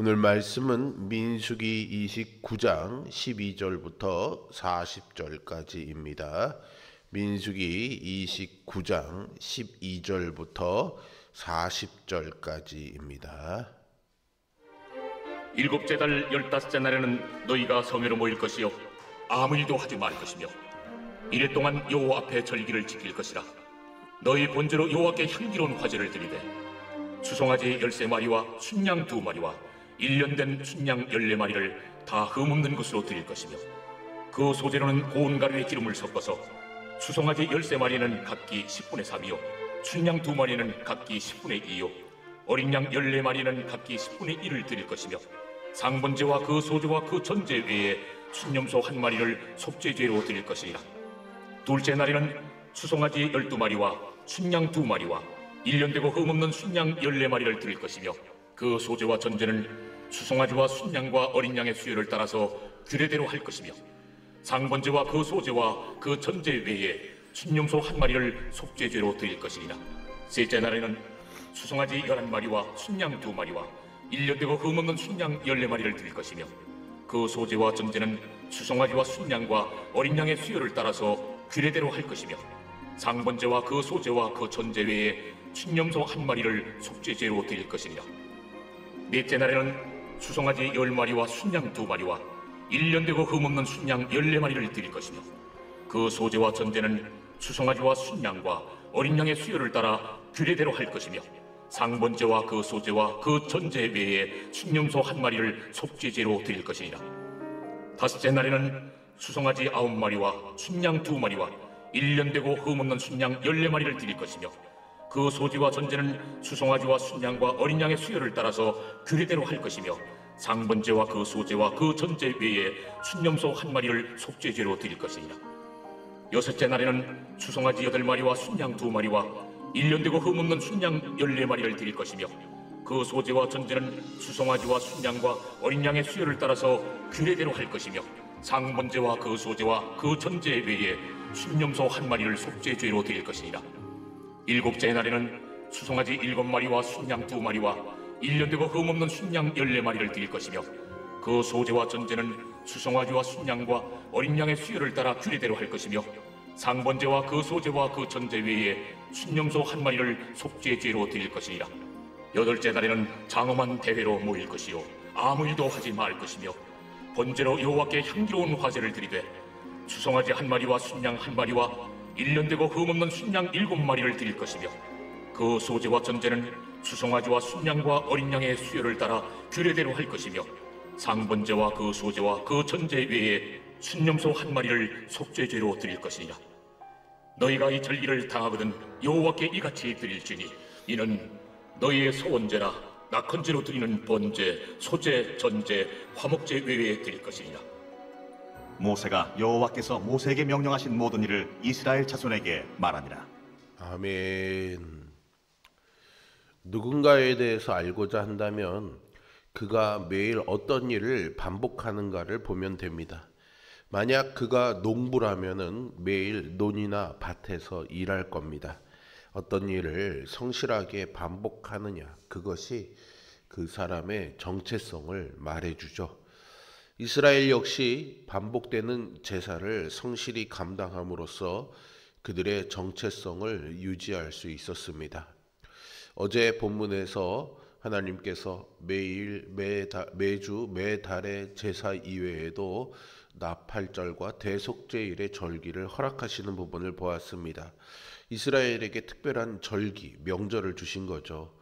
오늘 말씀은 민수기 29장 12절부터 40절까지입니다. 민수기 29장 12절부터 40절까지입니다. 일곱째 달 15째 날에는 너희가 성회로 모일 것이요 아무 일도 하지 말 것이며 이래 동안 여호와 앞에 절기를 지킬 것이라. 너희 본제로 여호와께 향기로운 화제를 드리되 수송아지 13마리와 순양 2마리와 1년 된 순양 14마리를 다 흠없는 것으로 드릴 것이며, 그 소재로는 고운 가루에 기름을 섞어서 수송아지 13마리는 각기 10분의 3이요 순양 2마리는 각기 10분의 2요 어린 양 14마리는 각기 10분의 1을 드릴 것이며, 상번제와 그 소제와 그 전제 외에 순염소 1마리를 속죄제로 드릴 것이니라. 둘째 날에는 수송아지 12마리와 순양 2마리와 1년 되고 흠없는 순양 14마리를 드릴 것이며, 그 소제와 전제는 수송아지와 순양과 어린 양의 수요를 따라서 규례대로 할 것이며, 상번제와 그 소제와 그 전제 외에 순염소 1마리를 속죄제로 드릴 것이니라. 셋째 날에는 수송아지 11마리와 순양 2마리와 1년 되고 흠없는 순양 14마리를 드릴 것이며, 그 소제와 전제는 수송아지와 순양과 어린 양의 수요를 따라서 규례대로 할 것이며, 상번제와 그 소제와 그 전제 외에 순염소 1마리를 속죄제로 드릴 것이니라. 넷째 날에는 수송아지 10마리와 순양 2마리와 1년 되고 흠없는 순양 14마리를 드릴 것이며, 그 소제와 전제는 수송아지와 순양과 어린 양의 수요를 따라 규례대로 할 것이며, 상번제와 그 소제와 그 전제 외에 순염소 1마리를 속죄제로 드릴 것이니라. 다섯째 날에는 수송아지 9마리와 순양 2마리와 1년 되고 흠없는 순양 14마리를 드릴 것이며, 그 소지와 전제는 수송아지와 순양과 어린 양의 수요를 따라서 규례대로 할 것이며, 상번제와 그 소제와 그 전제 외에 순염소 1마리를 속죄제로 드릴 것이니라. 여섯째 날에는 수송아지 8마리와 순양 2마리와 1년 되고 흠없는 순양 14마리를 드릴 것이며, 그 소제와 전제는 수송아지와 순양과 어린 양의 수요를 따라서 규례대로 할 것이며, 상번제와 그 소제와 그 전제 외에 순염소 1마리를 속죄제로 드릴 것이니라. 일곱째 날에는 수송아지 7마리와 순양 2마리와 1년 되고 흠없는 순양 14마리를 드릴 것이며, 그 소제와 전제는 수송아지와 순양과 어린 양의 수요를 따라 규례대로 할 것이며, 상번제와 그 소제와 그 전제 외에 순염소 1마리를 속죄제로 드릴 것이니라. 여덟째 날에는 장엄한 대회로 모일 것이요 아무 일도 하지 말 것이며, 번제로 여호와께 향기로운 화제를 드리되 수송아지 1마리와 순양 1마리와 1년 되고 흠없는 순양 7마리를 드릴 것이며, 그 소제와 전제는 수송아지와 순양과 어린 양의 수요를 따라 규례대로 할 것이며, 상번제와 그 소제와 그 전제 외에 순염소 1마리를 속죄제로 드릴 것이니라. 너희가 이 절기를 당하거든 여호와께 이같이 드릴지니, 이는 너희의 소원제라 낙헌제로 드리는 번제, 소제, 전제, 화목제 외에 드릴 것이니라. 모세가 여호와께서 모세에게 명령하신 모든 일을 이스라엘 자손에게 말하니라. 아멘. 누군가에 대해서 알고자 한다면 그가 매일 어떤 일을 반복하는가를 보면 됩니다. 만약 그가 농부라면은 매일 논이나 밭에서 일할 겁니다. 어떤 일을 성실하게 반복하느냐, 그것이 그 사람의 정체성을 말해주죠. 이스라엘 역시 반복되는 제사를 성실히 감당함으로써 그들의 정체성을 유지할 수 있었습니다. 어제 본문에서 하나님께서 매주 매달의 제사 이외에도 나팔절과 대속죄일의 절기를 허락하시는 부분을 보았습니다. 이스라엘에게 특별한 절기, 명절을 주신 거죠.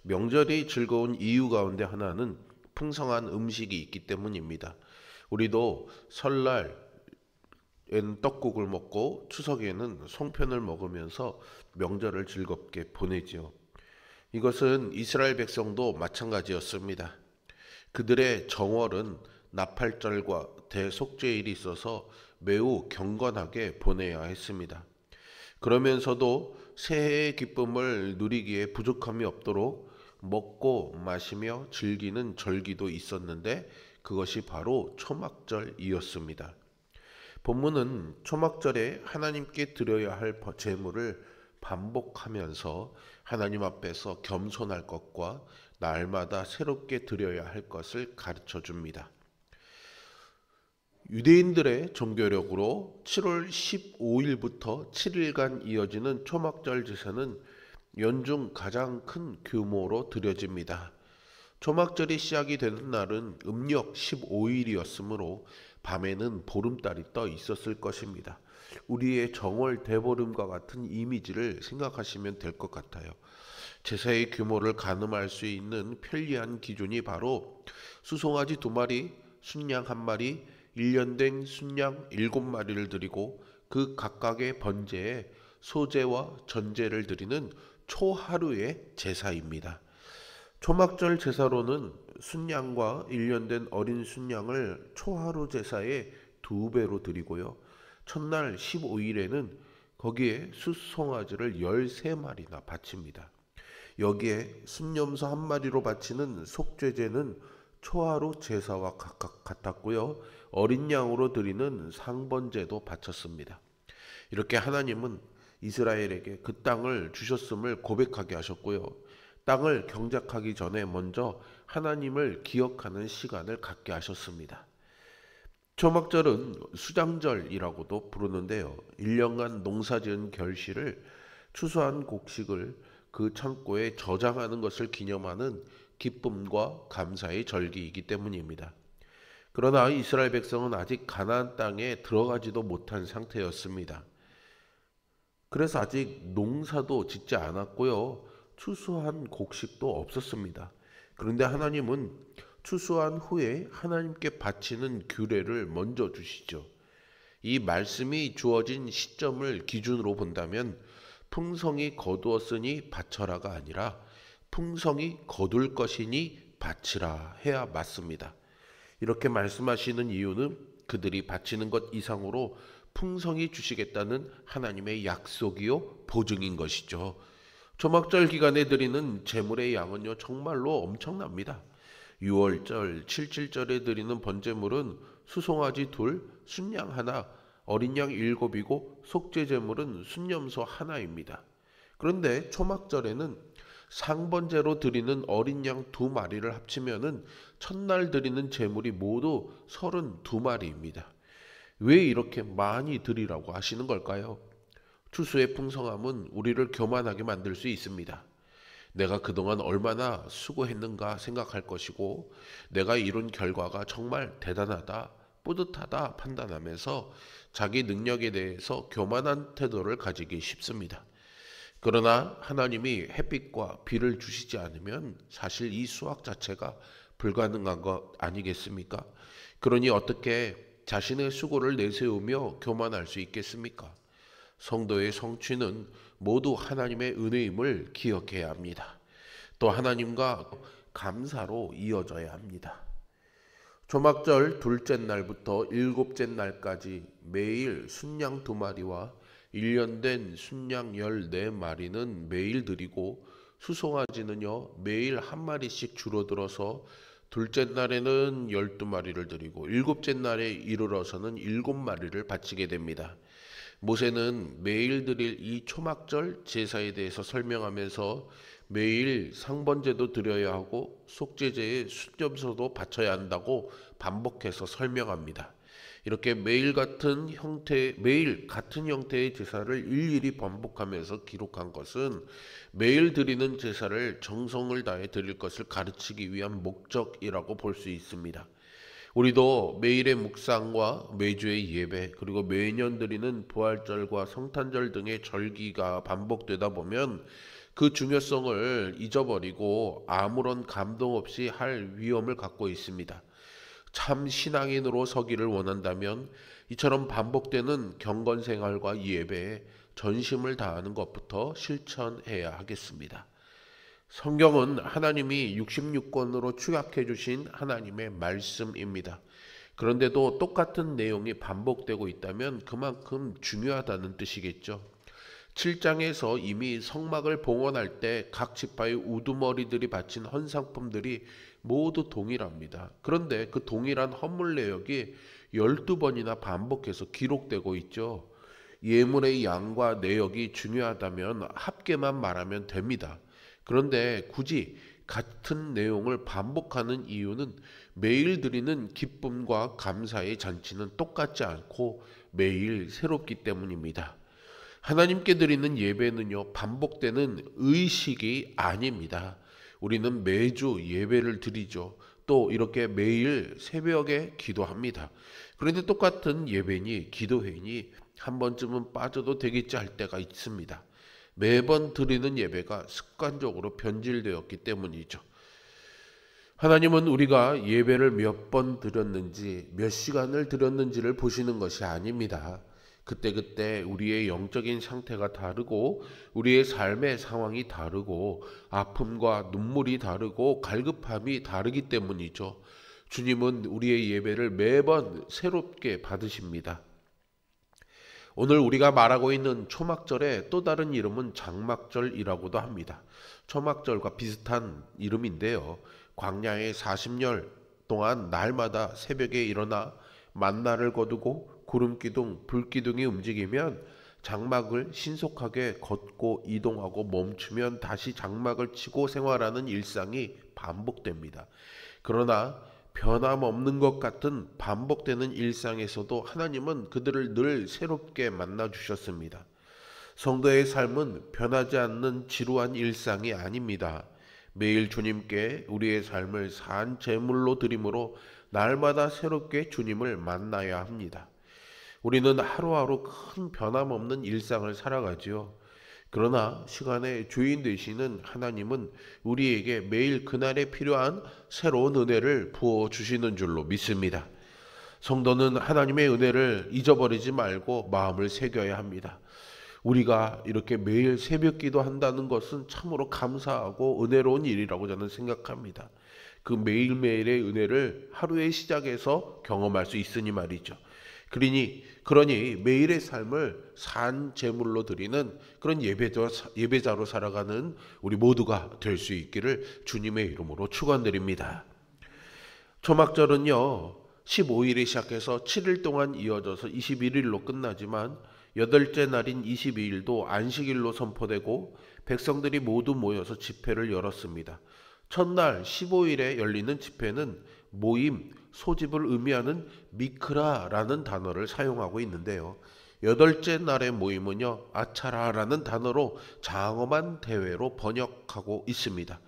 명절이 즐거운 이유 가운데 하나는 풍성한 음식이 있기 때문입니다. 우리도 설날에는 떡국을 먹고 추석에는 송편을 먹으면서 명절을 즐겁게 보내지요. 이것은 이스라엘 백성도 마찬가지였습니다. 그들의 정월은 나팔절과 대속죄일이 있어서 매우 경건하게 보내야 했습니다. 그러면서도 새해의 기쁨을 누리기에 부족함이 없도록 먹고 마시며 즐기는 절기도 있었는데, 그것이 바로 초막절이었습니다. 본문은 초막절에 하나님께 드려야 할 제물을 반복하면서 하나님 앞에서 겸손할 것과 날마다 새롭게 드려야 할 것을 가르쳐 줍니다. 유대인들의 종교력으로 7월 15일부터 7일간 이어지는 초막절 제사는 연중 가장 큰 규모로 드려집니다. 초막절이 시작이 되는 날은 음력 15일이었으므로 밤에는 보름달이 떠 있었을 것입니다. 우리의 정월 대보름과 같은 이미지를 생각하시면 될 것 같아요. 제사의 규모를 가늠할 수 있는 편리한 기준이 바로 수송아지 2마리, 순양 1마리, 1년 된 순양 7마리를 드리고 그 각각의 번제에 소제와 전제를 드리는 초하루의 제사입니다. 초막절 제사로는 순양과 1년 된 어린 순양을 초하루 제사의 2배로 드리고요. 첫날 15일에는 거기에 숫송아지를 13마리나 바칩니다. 여기에 순념소 1마리로 바치는 속죄제는 초하루 제사와 각각 같았고요. 어린 양으로 드리는 상번제도 바쳤습니다. 이렇게 하나님은 이스라엘에게 그 땅을 주셨음을 고백하게 하셨고요. 땅을 경작하기 전에 먼저 하나님을 기억하는 시간을 갖게 하셨습니다. 초막절은 수장절이라고도 부르는데요. 1년간 농사지은 결실을 추수한 곡식을 그 창고에 저장하는 것을 기념하는 기쁨과 감사의 절기이기 때문입니다. 그러나 이스라엘 백성은 아직 가나안 땅에 들어가지도 못한 상태였습니다. 그래서 아직 농사도 짓지 않았고요. 추수한 곡식도 없었습니다. 그런데 하나님은 추수한 후에 하나님께 바치는 규례를 먼저 주시죠. 이 말씀이 주어진 시점을 기준으로 본다면 풍성이 거두었으니 바쳐라가 아니라 풍성이 거둘 것이니 바치라 해야 맞습니다. 이렇게 말씀하시는 이유는 그들이 바치는 것 이상으로 풍성히 주시겠다는 하나님의 약속이요 보증인 것이죠. 초막절 기간에 드리는 제물의 양은요 정말로 엄청납니다. 6월절, 77절에 드리는 번제물은 수송아지 2, 순양 1, 어린 양 7이고 속죄제물은 순념소 1입니다. 그런데 초막절에는 상번제로 드리는 어린 양 2마리를 합치면은 첫날 드리는 제물이 모두 32마리입니다. 왜 이렇게 많이 드리라고 하시는 걸까요? 추수의 풍성함은 우리를 교만하게 만들 수 있습니다. 내가 그동안 얼마나 수고했는가 생각할 것이고 내가 이룬 결과가 정말 대단하다, 뿌듯하다 판단하면서 자기 능력에 대해서 교만한 태도를 가지기 쉽습니다. 그러나 하나님이 햇빛과 비를 주시지 않으면 사실 이 수확 자체가 불가능한 것 아니겠습니까? 그러니 어떻게 자신의 수고를 내세우며 교만할 수 있겠습니까? 성도의 성취는 모두 하나님의 은혜임을 기억해야 합니다. 또 하나님과 감사로 이어져야 합니다. 초막절 둘째 날부터 일곱째 날까지 매일 순양 2마리와 1년 된 순양 14마리는 매일 드리고 수송아지는요 매일 1마리씩 줄어들어서 둘째 날에는 12마리를 드리고 일곱째 날에 이르러서는 7마리를 바치게 됩니다. 모세는 매일 드릴 이 초막절 제사에 대해서 설명하면서 매일 상번제도 드려야 하고 속죄제에 순념소도 바쳐야 한다고 반복해서 설명합니다. 이렇게 매일 같은 형태의 제사를 일일이 반복하면서 기록한 것은 매일 드리는 제사를 정성을 다해 드릴 것을 가르치기 위한 목적이라고 볼 수 있습니다. 우리도 매일의 묵상과 매주의 예배 그리고 매년 드리는 부활절과 성탄절 등의 절기가 반복되다 보면 그 중요성을 잊어버리고 아무런 감동 없이 할 위험을 갖고 있습니다. 참 신앙인으로 서기를 원한다면 이처럼 반복되는 경건생활과 예배에 전심을 다하는 것부터 실천해야 하겠습니다. 성경은 하나님이 66권으로 축약해 주신 하나님의 말씀입니다. 그런데도 똑같은 내용이 반복되고 있다면 그만큼 중요하다는 뜻이겠죠. 7장에서 이미 성막을 봉헌할 때 각 지파의 우두머리들이 바친 헌상품들이 모두 동일합니다. 그런데 그 동일한 헌물 내역이 12번이나 반복해서 기록되고 있죠. 예물의 양과 내역이 중요하다면 합계만 말하면 됩니다. 그런데 굳이 같은 내용을 반복하는 이유는 매일 드리는 기쁨과 감사의 잔치는 똑같지 않고 매일 새롭기 때문입니다. 하나님께 드리는 예배는요, 반복되는 의식이 아닙니다. 우리는 매주 예배를 드리죠. 또 이렇게 매일 새벽에 기도합니다. 그런데 똑같은 예배니 기도회니 한 번쯤은 빠져도 되겠지 할 때가 있습니다. 매번 드리는 예배가 습관적으로 변질되었기 때문이죠. 하나님은 우리가 예배를 몇 번 드렸는지, 몇 시간을 드렸는지를 보시는 것이 아닙니다. 그때그때 우리의 영적인 상태가 다르고 우리의 삶의 상황이 다르고 아픔과 눈물이 다르고 갈급함이 다르기 때문이죠. 주님은 우리의 예배를 매번 새롭게 받으십니다. 오늘 우리가 말하고 있는 초막절의 또 다른 이름은 장막절이라고도 합니다. 초막절과 비슷한 이름인데요. 광야의 40년 동안 날마다 새벽에 일어나 만나를 거두고 구름기둥, 불기둥이 움직이면 장막을 신속하게 걷고 이동하고 멈추면 다시 장막을 치고 생활하는 일상이 반복됩니다. 그러나 변함없는 것 같은 반복되는 일상에서도 하나님은 그들을 늘 새롭게 만나 주셨습니다. 성도의 삶은 변하지 않는 지루한 일상이 아닙니다. 매일 주님께 우리의 삶을 산 제물로 드림으로 날마다 새롭게 주님을 만나야 합니다. 우리는 하루하루 큰 변함없는 일상을 살아가지요. 그러나 시간의 주인 되시는 하나님은 우리에게 매일 그날에 필요한 새로운 은혜를 부어주시는 줄로 믿습니다. 성도는 하나님의 은혜를 잊어버리지 말고 마음을 새겨야 합니다. 우리가 이렇게 매일 새벽 기도한다는 것은 참으로 감사하고 은혜로운 일이라고 저는 생각합니다. 그 매일매일의 은혜를 하루의 시작에서 경험할 수 있으니 말이죠. 그러니 매일의 삶을 산 제물로 드리는 그런 예배자로 살아가는 우리 모두가 될 수 있기를 주님의 이름으로 축원드립니다. 초막절은요 15일에 시작해서 7일 동안 이어져서 21일로 끝나지만 여덟째 날인 22일도 안식일로 선포되고 백성들이 모두 모여서 집회를 열었습니다. 첫날 15일에 열리는 집회는 모임, 소집을 의미하는 미크라라는 단어를 사용하고 있는데요. 여덟째 날의 모임은요, 아차라라는 단어로 장엄한 대회로 번역하고 있습니다.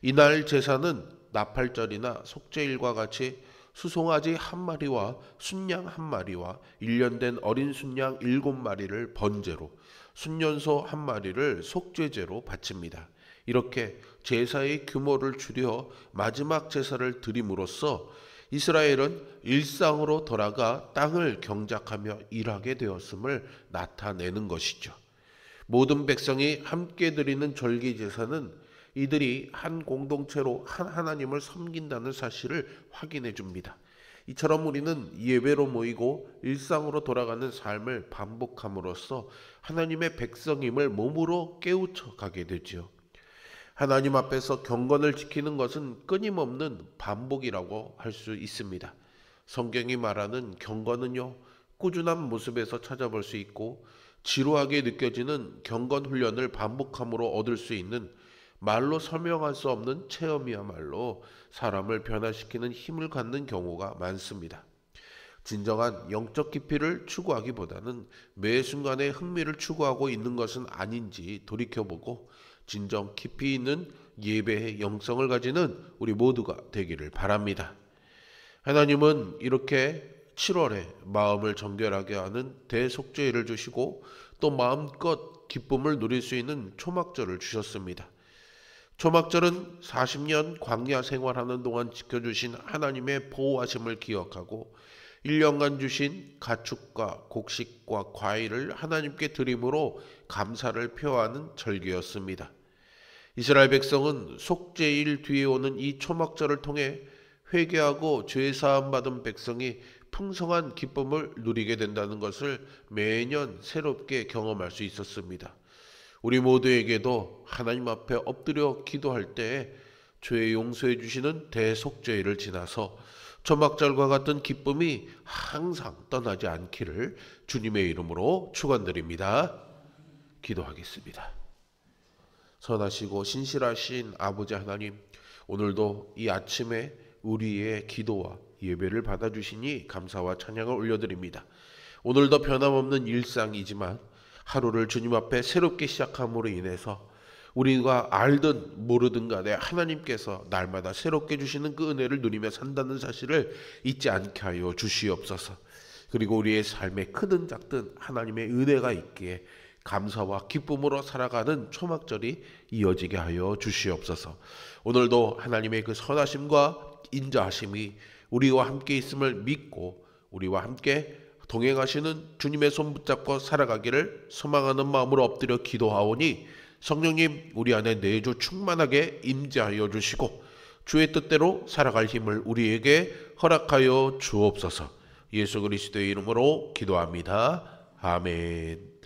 이날 제사는 나팔절이나 속죄일과 같이 수송아지 한 마리와 순양 한 마리와 1년 된 어린 순양 7마리를 번제로, 순년소 한 마리를 속죄제로 바칩니다. 이렇게 제사의 규모를 줄여 마지막 제사를 드림으로써 이스라엘은 일상으로 돌아가 땅을 경작하며 일하게 되었음을 나타내는 것이죠. 모든 백성이 함께 드리는 절기 제사는 이들이 한 공동체로 한 하나님을 섬긴다는 사실을 확인해 줍니다. 이처럼 우리는 예배로 모이고 일상으로 돌아가는 삶을 반복함으로써 하나님의 백성임을 몸으로 깨우쳐 가게 되죠. 하나님 앞에서 경건을 지키는 것은 끊임없는 반복이라고 할 수 있습니다. 성경이 말하는 경건은요, 꾸준한 모습에서 찾아볼 수 있고 지루하게 느껴지는 경건 훈련을 반복함으로 얻을 수 있는 말로 설명할 수 없는 체험이야말로 사람을 변화시키는 힘을 갖는 경우가 많습니다. 진정한 영적 깊이를 추구하기보다는 매 순간에 흥미를 추구하고 있는 것은 아닌지 돌이켜보고 진정 깊이 있는 예배의 영성을 가지는 우리 모두가 되기를 바랍니다. 하나님은 이렇게 7월에 마음을 정결하게 하는 대속죄를 주시고 또 마음껏 기쁨을 누릴 수 있는 초막절을 주셨습니다. 초막절은 40년 광야 생활하는 동안 지켜주신 하나님의 보호하심을 기억하고 1년간 주신 가축과 곡식과 과일을 하나님께 드림으로 감사를 표하는 절기였습니다. 이스라엘 백성은 속죄일 뒤에 오는 이 초막절을 통해 회개하고 죄사함 받은 백성이 풍성한 기쁨을 누리게 된다는 것을 매년 새롭게 경험할 수 있었습니다. 우리 모두에게도 하나님 앞에 엎드려 기도할 때에 죄 용서해 주시는 대속죄를 지나서 초막절과 같은 기쁨이 항상 떠나지 않기를 주님의 이름으로 축원드립니다. 기도하겠습니다. 선하시고 신실하신 아버지 하나님, 오늘도 이 아침에 우리의 기도와 예배를 받아주시니 감사와 찬양을 올려드립니다. 오늘도 변함없는 일상이지만 하루를 주님 앞에 새롭게 시작함으로 인해서 우리가 알든 모르든 간에 하나님께서 날마다 새롭게 주시는 그 은혜를 누리며 산다는 사실을 잊지 않게 하여 주시옵소서. 그리고 우리의 삶에 크든 작든 하나님의 은혜가 있기에 감사와 기쁨으로 살아가는 초막절이 이어지게 하여 주시옵소서. 오늘도 하나님의 그 선하심과 인자하심이 우리와 함께 있음을 믿고 우리와 함께 동행하시는 주님의 손 붙잡고 살아가기를 소망하는 마음으로 엎드려 기도하오니 성령님 우리 안에 내주 충만하게 임재하여 주시고 주의 뜻대로 살아갈 힘을 우리에게 허락하여 주옵소서. 예수 그리스도의 이름으로 기도합니다. 아멘.